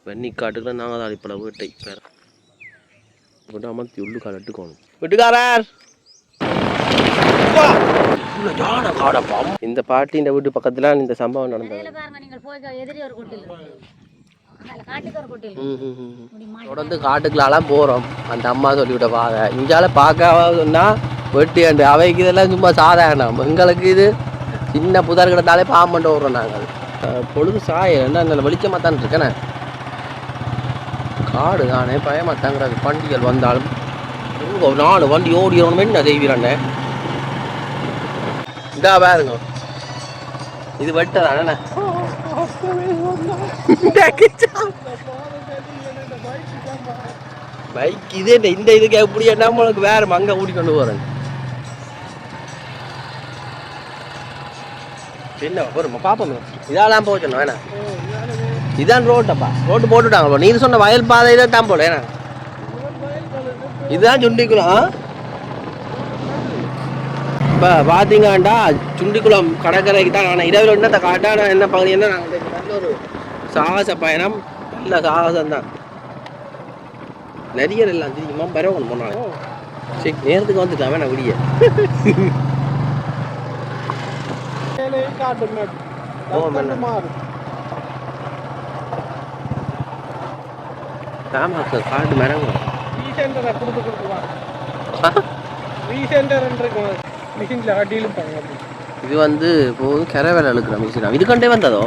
வெண்ணிக்காட்டுக்குள்ள நாங்கள் தான் இப்போ வீட்டை அமர்த்தி உள்ளுக்கால எடுத்துக்கணும். வீட்டுக்காரர் இந்த பாட்டியின் வீட்டு பக்கத்துல இந்த சம்பவம் நடந்தது. தொடர்ந்து காட்டுக்குலாம் போறோம். அந்த அம்மா சொல்லிவிட்ட பாதை இங்கால பார்க்கன்னா வெட்டி அண்டு அவைக்கு இதெல்லாம் சும்மா சாதாரணம். எங்களுக்கு இது சின்ன புதர் கிடந்தாலே பாம்பண்டு விடுறோம். நாங்கள் பொழுது சாய என்ன வெளிச்சமாக தான் இருக்கேனே. காடு தானே பயமாத்தாங்கிறது. வண்டிகள் வந்தாலும் 4 வண்டி ஓடிடணுமே என்ன செய்வீரானே. இதா பாருங்க, இது வெட்டதானே. பைக் இதே இந்த இதுக்கு எப்படி என்ன உங்களுக்கு வேற அங்க ஊடி கொண்டு போறேன். என்ன போறோம் பாப்போம். இதெல்லாம் போச்சணும் வேணா. இதான் ரோட்டப்பா, ரோட்டு போட்டுட்டாங்க. நீர் சொன்ன வயல் பாதையில தான் போல. ஏன்னா இதுதான் சுண்டிக்குளம். இப்போ பார்த்தீங்கண்டா சுண்டிக்குளம் கடற்கரைக்கு தான். ஆனால் இரவில் என்னத்தை காட்டான என்ன பகுதி என்ன நாங்கள் நல்ல ஒரு சாகச பயணம். நல்ல சாகசம் தான். நரியர் எல்லாம் தெரியுமா பரவணும் போனாங்க. சரி நேரத்துக்கு வந்துட்டான் வேணா விடிய. காட்டு மரங்க இது வந்து போது கரை வேலை இழுக்கிற மிஷினா. இதுக்கண்டே வந்ததோ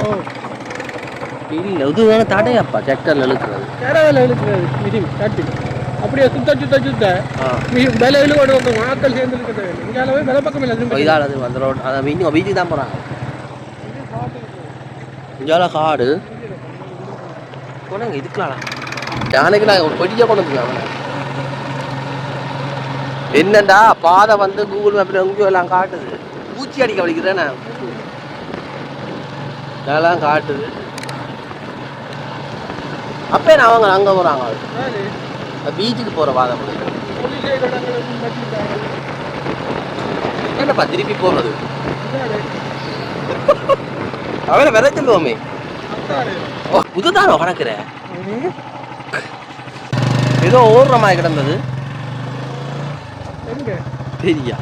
இல்லை. இதுதானே தடையாப்பா டிராக்டர்ல இழுக்கிறது. கரை வேலை இழுக்கிறது மிஷின் கட்டி அப்படியே சுத்த சுத்த சுத்த விலை இழுவோடு வந்து மாக்கள் சேர்ந்து இருக்கிறது. இங்கே விலை பக்கம் இல்லை. இதால் அது வந்து ரோட் அதை மீன் வீட்டுக்கு தான் போகிறாங்க. இங்கால காடு கொண்டாங்க. இதுக்கலாம் யானைக்கு நான் கொடியாக கொண்டு வந்துக்கலாம். என்னண்டா பாதை வந்து கூகுள் மேப்பில் எங்கேயோ எல்லாம் காட்டுது. பூச்சி அடிக்க வலிக்கிறேன்னு அதெல்லாம் காட்டுது. அப்போ நான் அவங்க அங்கே போகிறாங்க. பீச்சுக்கு போகிற பாதை என்னப்பா திருப்பி போகிறது. அவரை விதை சொல்லுவோமே. புதுதானோ கணக்குற ஏதோ ஓடுற மாதிரி கிடந்தது. தெரியா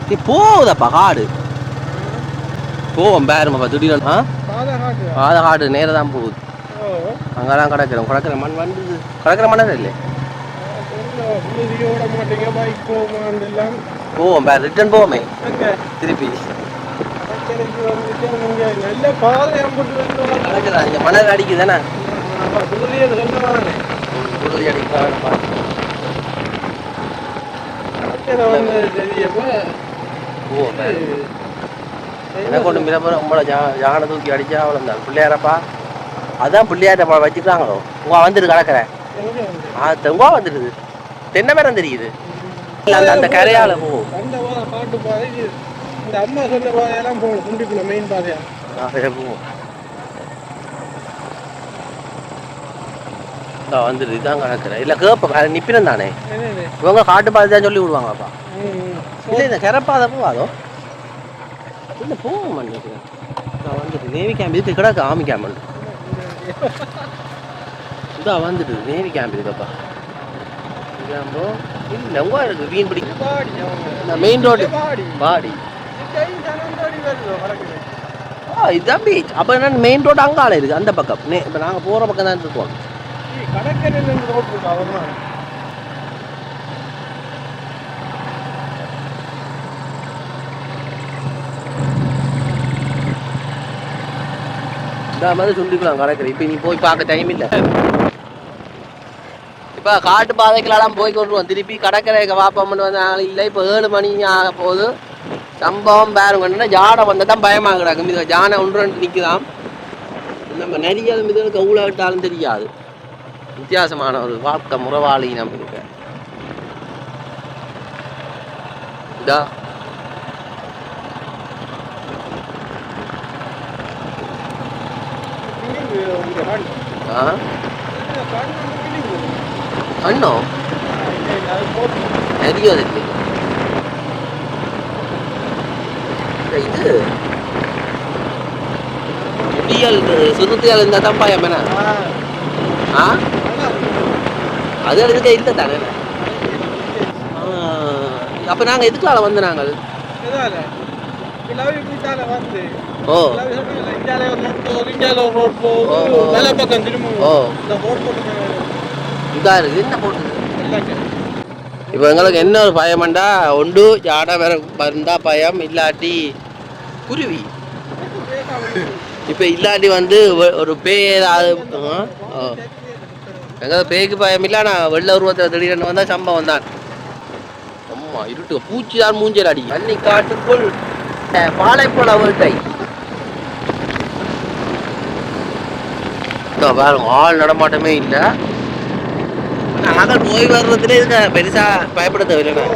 நீ போகுதப்பா காடு போவோம். பேருமாப்பா திடீர்னு பாதை காடு நேரம் தான் போகுது. அங்கெல்லாம் கிடக்கிறோம். கிடக்கிற மண் வந்து கிடக்கிற மண்ணே இல்லை. போவோம் பேர் ரிட்டர்ன் போவோமே திருப்பி. இங்கே மணல் அடிக்குதானே. என்ன கொண்டு மிரப்புறம் உங்களை யானை தூக்கி அடிச்சா அவ்வளோந்தான். பிள்ளையாரப்பா அதான் பிள்ளையாரப்பா வச்சுக்கிறாங்களோ. உங்க வந்துட்டு கிடக்குறேன் உங்க வந்துடுது. தென்னை மரம் தெரியுது. அந்த கரையால போகும். அம்மா சொன்ன பாதையெல்லாம் போகணும். குண்டிக்குள்ள மெயின் பாதையா போவோம். வந்துடுது. இதான் கிடக்குறேன். இல்லை கேப்ப நிப்பினம் தானே. இவங்க காட்டு பாதை தான் சொல்லி விடுவாங்கப்பா. இல்லை இந்த கரைப்பாதை போவாதோ இல்லை போவோம். நினைக்கிறேன் நான் வந்துட்டு நேவி கேம்ப் இதுக்கு கிடக்கு. ஆமி கேம்ப் இதான் வந்துட்டு நேவி கேம்ப் இதுப்பா. கேம்போ இல்லை உங்க இருக்கு மீன் பிடிக்கும் மெயின் ரோடு பாடி. இதுதான் பீச். அப்போ என்ன மெயின் ரோடு அங்கால இருக்குது அந்த பக்கம். இப்போ நாங்கள் போகிற பக்கம் தான் இருக்கோம். இந்த மாதிரி சொல்லிக்கலாம் கடற்கரை. இப்போ நீ போய் பார்க்க டைம் இல்லை. இப்போ காட்டு பாதைகளெல்லாம் போய் கொண்டுருவோம். திருப்பி கடற்கரைக்கு வாப்போம்னு வந்தாங்க. இல்லை இப்போ 7 மணி ஆக போகுது. சம்பவம் பாருங்கன்னா ஜானை வந்தால் தான் பயமாக கிடக்கும். இது ஜானை 1-2 நிற்குதான். நம்ம நிறைய இதுகளுக்கு அவ்வளோ விட்டாலும் தெரியாது. வித்தியாசமான ஒரு வாழ்க்கை முறவாளி நம்ம இருக்க. இதா அண்ணோ நிறைய இருக்கு. இது புலிகள் சிறுத்தைகள் இருந்தால் தான் பயம் என்ன ஆ அது எடுக்க இல்லை தானே அப்போ நாங்கள் எதுக்கால வந்து நாங்கள் ஓ இதாக இருக்குது என்ன போட்டுது இப்போ எங்களுக்கு என்ன ஒரு பயம்டா ஒன்று ஜாடை வேற வந்தா பயம் இல்லாட்டி குருவி இப்போ இல்லாட்டி வந்து ஒரு பேய் ஏதாவது எங்களுக்கு பேய்க்கு பயம் இல்லை நான் வெள்ள உருவத்தை திடீர்னு வந்தால் சம்பவம் தான் அம்மா இருட்டு பூச்சி தான் மூஞ்சல் அடி தண்ணி காட்டுக்குள் பாலைப்பழ வேட்டை பாருங்க ஆள் நடமாட்டமே இல்லை நாங்கள் நோய் வர்றதுல இருக்க பெருசா பயப்பட தேவையில்லை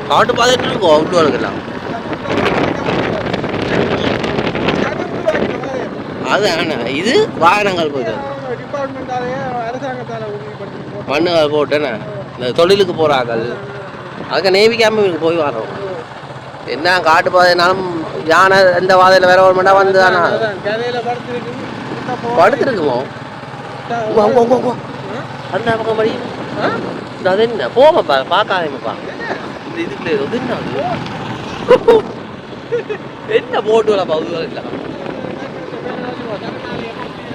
காட்டு பாதைட்டு இருக்கோம் அவுட்டு இருக்கலாம் அது ஆனால் இது வாகனங்கள் போயிட்டு மண்ணுகள் போட்டுண்ணே இந்த தொழிலுக்கு போகிறார்கள் அதுக்கு நேவி கேம்புக்கு போய் வரோம் என்ன காட்டு பாதைனாலும் யானை எந்த பாதையில் வேற ஒரு மண்டா வந்து தானே படுத்துருக்குமோ அந்த பக்கம் படி அது என்ன போமாப்பா பார்க்காதேமாப்பா இந்த இதுக்குள்ளே இது என்ன என்ன போட்டு வரப்பா அது இல்லை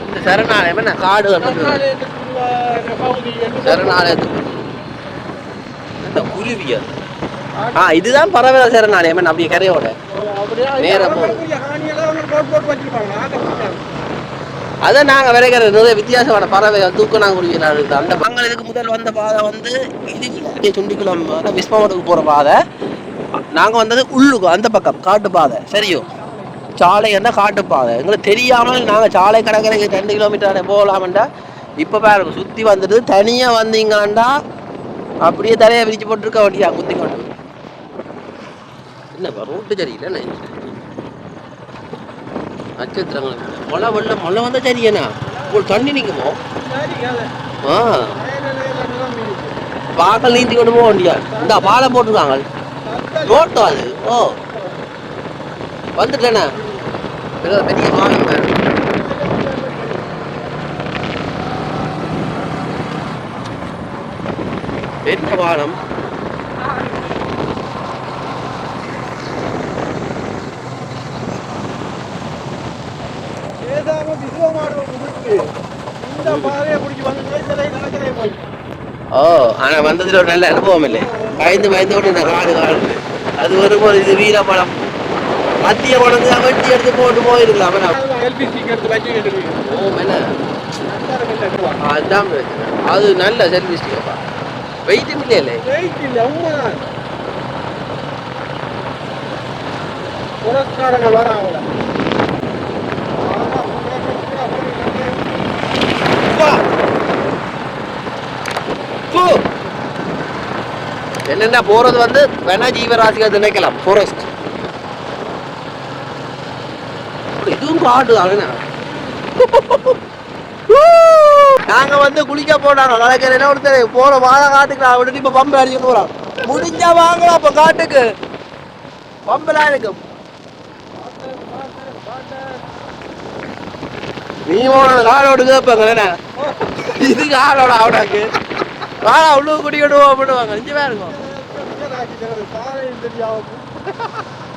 இந்த சரணாலயம் என்ன காடு சரணாலயத்துக்கு இந்த குருவியா இதுதான் பறவை சரணாலயம் என்ன அப்படியே கரையோட நேரம் அதான் நாங்கள் விரைக்கிற நிறைய வித்தியாசமான பறவை தூக்கணா குருவிகள் அந்த நாங்கள் இதுக்கு முதல் வந்த பாதை வந்து இது சுண்டிக்குளம் விஸ்வமோட்டுக்கு போகிற பாதை நாங்கள் வந்தது உள்ளுக்கு அந்த பக்கம் காட்டு பாதை சரியோ சாலை என்ன காட்டு பாதை எங்களுக்கு தெரியாமல் நாங்கள் சாலை கடற்கரைக்கு 2 கிலோமீட்டர் போகலாம்டா இப்போ பாருங்க சுற்றி வந்துட்டு தனியாக வந்தீங்களாண்டா அப்படியே தலையை விரிச்சு போட்டுருக்க வண்டியா குத்தி கொண்டு என்னப்பா ரோட்டு சரியில்லை நட்சத்திரங்கள் மழை வெள்ளம் மழை வந்தால் சரியண்ணா உங்களுக்கு தண்ணி நிற்குமோ பாக்கல் நீந்தி கொண்டு போக வண்டியா இந்த பாலை போட்டிருக்காங்க ரோட்டோ அது ஓ வந்துட்டேண்ணா பெரிய வாகனம் என்ன வாகனம் ஓ ஆனா வந்ததுல ஒரு நல்ல அனுபவம் இல்லை பயந்து கொண்டு இந்த காடு அது வரும்போது இது வீரப்பழம் மத்திய பழம் வெட்டி எடுத்து போட்டு போயிருக்கலாம் அதுதான் அது நல்ல செல்ஃபி ஸ்டிக்கப்பா வெயிட்டும் இல்லையே என்னென்ன போறது வந்து வேணா ஜீவராசிகள் நினைக்கலாம் ஃபாரஸ்ட் இதுவும் காடு தானே நாங்க வந்து குளிக்க போனாங்க கடற்கரை ஒருத்தர் போற வாழ காட்டுக்கு விட்டு இப்ப பம்பு அடிக்க போறோம் முடிஞ்சா வாங்கலாம் அப்ப காட்டுக்கு பம்பெல்லாம் இருக்கும் நீ போன காலோடு கேட்பாங்க இது காலோட அவனாக்கு வாழா உள்ளு குடிக்கிடுவோம் அப்படின்னுவாங்க நிஜமா இருக்கும்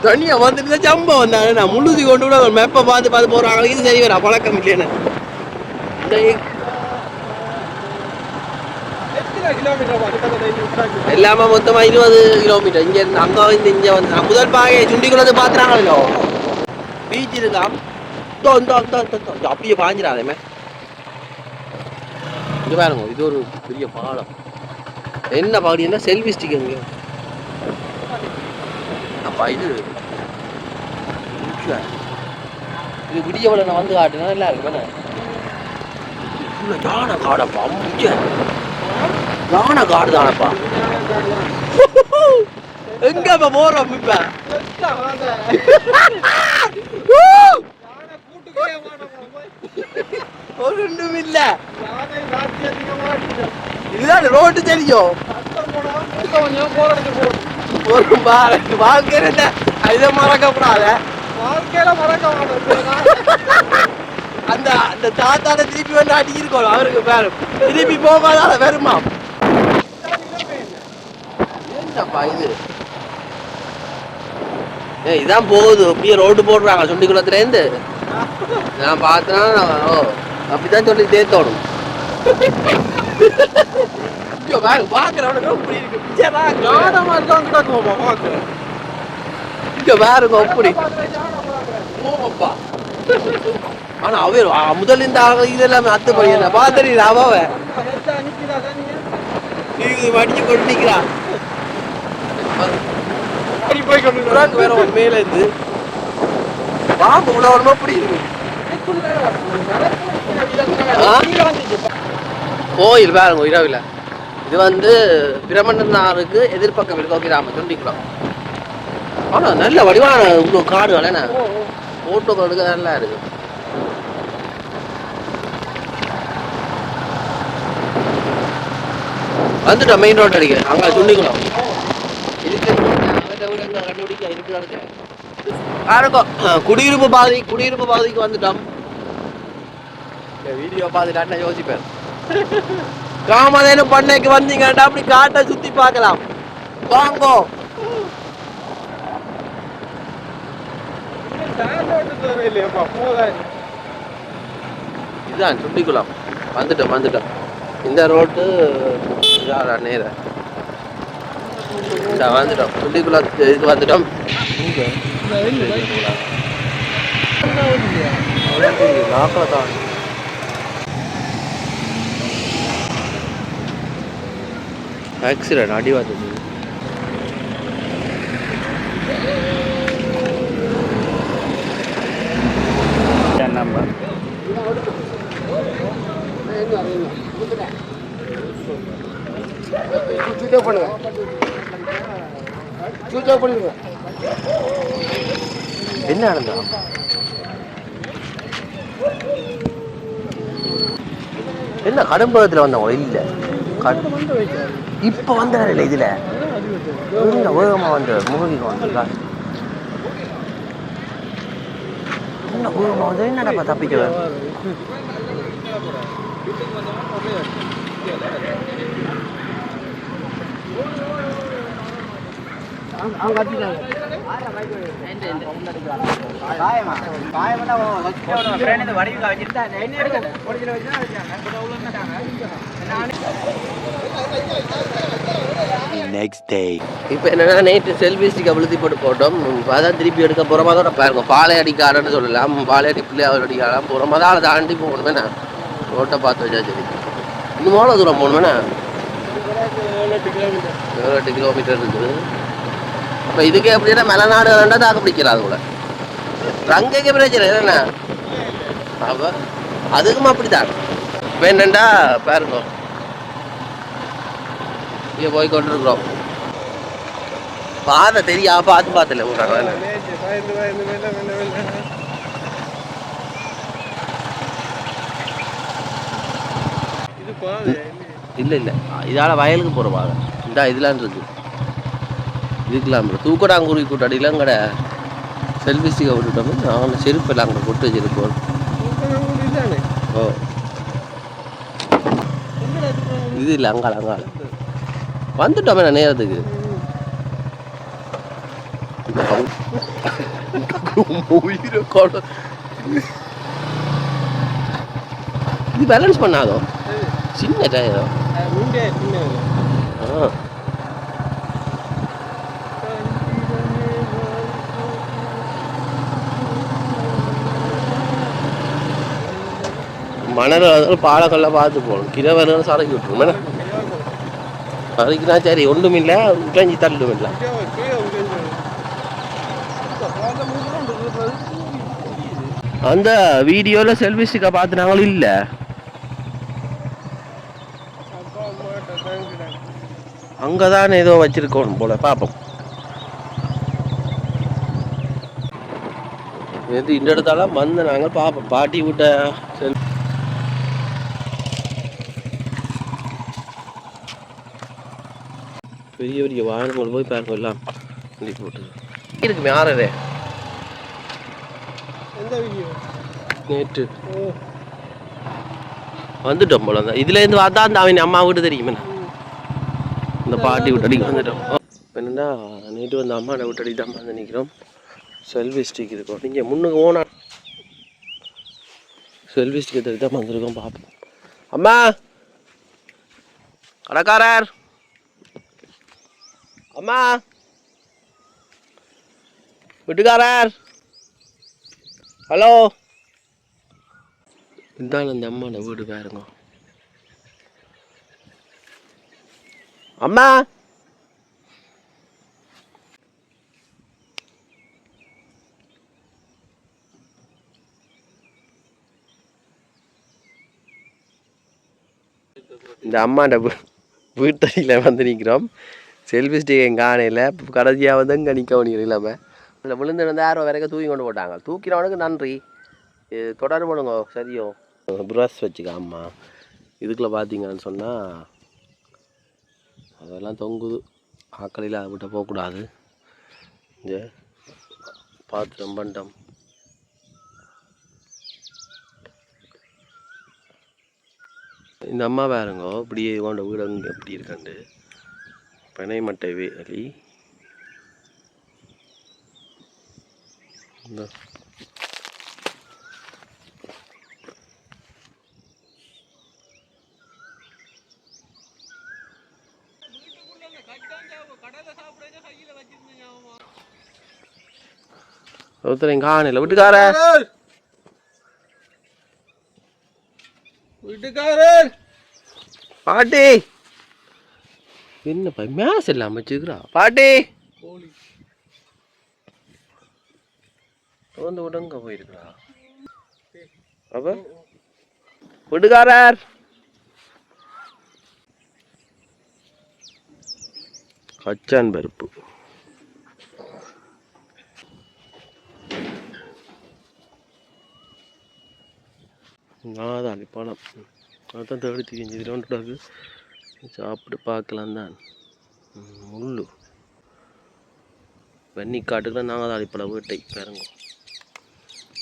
தனியா வந்துட்டு சம்பவம் வந்தாங்க நான் முழுதி கொண்டு கூட மெப்பை பார்த்து போறாங்க இது சரி வரா பழக்கம் இல்லைன்னு எல்லாமே மொத்தமா 20 கிலோமீட்டர் இங்க இருந்து அங்க வந்து இங்க வந்து முதல் பாகை சுண்டிக்குள்ளது பாத்துறாங்களோ பீச் இருக்காம் அப்படியே பாஞ்சிடாதேமே இங்க பாருங்க இது ஒரு பெரிய பாலம் என்ன பாடினா செல்ஃபி ஸ்டிக் எங்க அப்பா இது விடியவளை நான் வந்து காட்டுனா நல்லா இருக்கு யானை காடப்பா யானை காடு தானப்பா எங்க போறோம் இப்ப ஒன்றும் இல்ல இதுதான் ரோட்டு தெரியும் ஒரு வாழ்க்கை இதை மறக்கப்படாத அந்த அந்த தாத்தாட திருப்பி வந்து அடிச்சிருக்கோம் அவருக்கு பேரு திருப்பி போகாத வருமா என்னப்பா இது இதான் போகுது அப்படியே ரோடு போடுறாங்க சுண்டிக்குளத்துலேருந்து நான் பார்த்தேன்னா ஓ அப்படிதான் சொல்லி தேத்தோடும் பாக்குறவனுக்கு அப்படி இருக்கு இங்க பாருங்க அப்படி ஓப்பா ஆனா அவர் முதல்ல இந்த இதெல்லாம் அத்து போய் என்ன பாத்துறீங்க அவாவ வடிச்சு கொண்டு நிக்கிறான் வேற ஒரு மேல இருந்து பாம்பு உணவனமா அப்படி இருக்கு கோயில் பாருங்க இரவில் இது வந்து பிரமணனாருக்கு எதிர்பக்கம் இருக்கோம் கிராமம் துண்டிக்கலாம் ஆனா நல்ல வடிவான இவ்வளோ காடுகள் என்ன போட்டோ எடுக்க நல்லா இருக்கு வந்துட்டோம் மெயின் ரோட் அடிக்க அங்க துண்டிக்கலாம் இதுக்கு கண்டுபிடிக்க இருக்கு குடியிருப்பு பாதைக்கு வந்துட்டோம் வீடியோ பார்த்துட்டா யோசிப்பேன் காமதேனு பண்ணைக்கு வந்தீங்கடா அப்படி காட்டை சுத்தி பார்க்கலாம் வாங்கோ இதுதான் சுண்டிக்குளம் வந்துட்டோம் இந்த ரோட்டு நேர வந்துட்டோம் சுண்டிக்குளம் இதுக்கு வந்துட்டோம் நாக்கில் தான் ஆக்சிடென்ட் அடி வந்தது நம்பர் என்ன நடந்தா என்ன கடும்பகத்தில் வந்தவங்க இல்லை இப்ப வந்தாரு இல்ல இதுல வேகமா வந்து மூவிக்கு வந்தா என்ன வேகமா வந்து என்னடா தப்பிக்க இப்போ என்னன்னா நேற்று செல்ஃபி ஸ்டிக் அழுத்தி போட்டோம் அதான் திருப்பி எடுக்க புறமா தான் பாருங்க பாளையடிக்காரன்னு சொல்லலாம் பாளையடி பிள்ளையார் அடிக்காரம் புறமா தான் அதை தாண்டி போகணுமேண்ணா ரோட்டை பார்த்து வச்சா சரி இன்னும் எவ்வளோ தூரம் போகணுமேண்ணா 7-8 கிலோமீட்டர் இருக்குது அப்போ இதுக்கே எப்படின்னா மலைநாடு வேண்டாம் தாக்க பிடிக்கிறாது கூட ரங்கைக்கு பிரச்சனை என்னண்ணா அப்போ அதுக்கும் அப்படித்தான் இப்போ என்னண்டா பாருங்க இங்கே போய் கொண்டிருக்கிறோம் பாதை தெரியா பார்த்துல விட்றாங்க இல்லை இதால வயலுக்கு போகிற பாதை இந்த இதெல்லாம் இருக்கு இதுக்கெல்லாம் தூக்கடாங்குருவி கூட்டாடிலாம் கடை செல்ஃபி ஸ்டிக்கை விட்டுட்டோம் நாங்கள் செருப்பு எல்லாம் அங்கே கொட்டு வச்சிருப்போம் ஓ இது இல்லை அங்கால வந்துட்டோமே நான் நேரத்துக்கு இது பேலன்ஸ் பண்ணாதோ சின்ன டயர் மணல் பாலக்கல்ல பார்த்து போகணும் கிரவர்கள் சரக்கி விட்டுருமே அதுக்குனா சரி ஒன்றும் இல்லை உட்காஞ்சி தள்ளும் இல்லை அந்த வீடியோவில் செல்ஃபி ஸ்டிக்கை பார்த்துனாங்களும் இல்லை அங்கதான் ஏதோ வச்சிருக்கோம் போல பார்ப்போம் இது இந்த இடத்தால வந்து நாங்கள் பார்ப்போம் பாட்டி விட்ட பெரிய பெரிய வாகனங்கள் போய் பாருங்க எல்லாம் போட்டு இருக்குமே யாரே நேற்று வந்துட்டோம் போல தான் இதுலேருந்து பார்த்தா அந்த அவன் அம்மா வீட்டு தெரியுமே இந்த பாட்டி விட்டு அடிக்க வந்துட்டோம். என்னென்னா நேற்று வந்து அம்மா விட்டு அடி தான் வந்து நிற்கிறோம். செல்வி ஸ்டிக் இருக்கும் நீங்கள் முன்னுக்கு ஓனா செல்வி ஸ்டிக்கை தடி தான் வந்துருக்கோம். பார்ப்போம். அம்மா கடைக்காரர் அம்மா வீட்டுக்காரர் ஹலோ இந்தாலும் இந்த அம்மாவோட வீடு பாருங்க. அம்மா இந்த அம்மாண்ட வீட்டடியில் வந்து நிற்கிறோம். செல்ஃபி ஸ்டிக் காணையில் கடைசியாக வந்து இங்கே நிற்க வேண்டிய இல்லாமல் இல்லை விழுந்து வந்து யாரோ வரைக்கும் தூக்கி கொண்டு போட்டாங்க. தூக்கிறவனுக்கு நன்றி. தொடர்பு பண்ணுங்க சரியோ. ப்ரஷ் வச்சுக்க அம்மா இதுக்குள்ளே பார்த்தீங்கன்னு சொன்னால் அதெல்லாம் தொங்குது. ஆக்களில் அதை விட்ட போகக்கூடாது. இங்கே பாத்திரம் பண்டம் இந்த அம்மா பாருங்கோ இப்படியே கொண்ட வீடு அங்கே எப்படி இருக்காண்டு பனை மட்டை வேலி ஒருத்தர் எங்க காணல வீட்டுக்காரர் பாட்டி என்னப்பா மேஸ் இல்லாம வச்சுக்கிறா பாட்டி வந்து உடங்க போயிருக்கிறா. அப்ப வீட்டுக்காரர் கச்சான் பருப்பு நாதாளி பழம் அதான் தேடி தூக்கி ரெண்டு சாப்பிட்டு பார்க்கலாம் தான். முள்ளு வெண்ணி காட்டுக்குள்ள நாதாளி பழம் வீட்டை பாருங்க.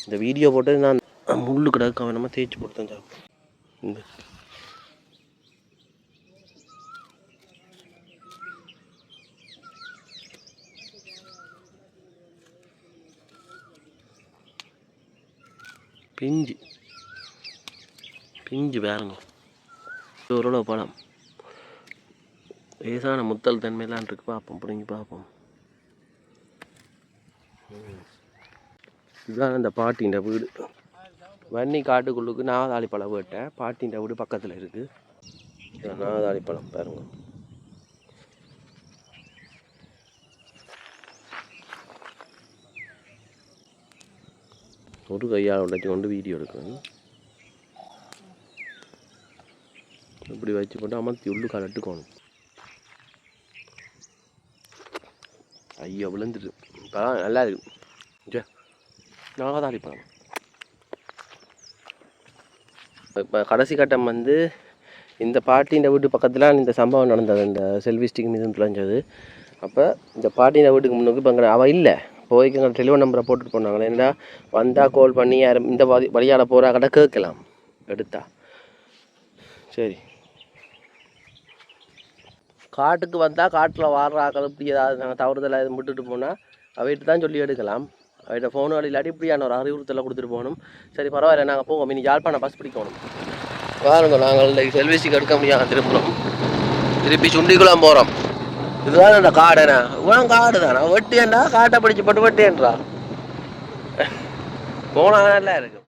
இந்த வீடியோ போட்டு நான் முள்ளு கிடக்கு அவன் நம்ம தேய்ச்சி போட்டு தான் சாப்பிடும். பிஞ்சு பிஞ்சு பாருங்க ஓரளவு பழம் லேசான முத்தல் தன்மையெல்லாம் இருக்கு. பார்ப்போம் பிடிங்கி பார்ப்போம். இதுதான் இந்த பாட்டின்ற வீடு. வன்னி காட்டுக்குள்ளுக்கு நாதாளி பழம் போட்டேன். பாட்டின்ற வீடு பக்கத்தில் இருக்கு. நாதாளி பழம் பாருங்க. ஒரு கையால் உடைச்சி கொண்டு வீடியோ எடுக்கணும். இப்படி வச்சு போட்டு அமர்த்தி உள்ளு கலட்டுக்கணும். ஐயோ விழுந்துட்டு பழம் நல்லா இருக்கு. நாதாளி பழம் இப்போ கடைசி கட்டம் வந்து இந்த பாட்டின்ற வீட்டு பக்கத்தில் இந்த சம்பவம் நடந்தது. இந்த செல்வி ஸ்டிக் மீது தொலைஞ்சது. அப்போ இந்த பாட்டின்ற வீட்டுக்கு முன்னுக்கு இப்போ அங்கே அவள் இல்லை போய்க்கு எங்கள் டெலிஃபோன் நம்பரை போட்டுட்டு போனாங்களே. ஏன்னா வந்தால் கால் பண்ணி யாரும் இந்த வழியால் போகிறா கடை கேட்கலாம் எடுத்தா. சரி காட்டுக்கு வந்தால் காட்டில் வாடுறாக்கள் இப்படி ஏதாவது நாங்கள் தவறுதலாக எதுவும் விட்டுட்டு போனால் அவைகிட்ட தான் சொல்லி எடுக்கலாம். அவர்கிட்ட ஃபோனு வழி இல்லாட்டி இப்படியான ஒரு அறிவுறுத்தலை கொடுத்துட்டு போகணும். சரி பரவாயில்ல நாங்கள் போவோம். இனி யாழ்ப்பாணம் பஸ் பிடிக்கணும். பாருங்க நாங்கள் செல்விஸ்டிக் எடுக்க முடியாது. திருப்பி சுண்டிக்குளம் போகிறோம். இதுதான் இந்த காடுண்ணா இவ்வளோ காடு தானே வெட்டியேண்டா காட்டை பிடிச்சி போட்டு வெட்டியேன்றா போனால் நல்லா இருக்கும்.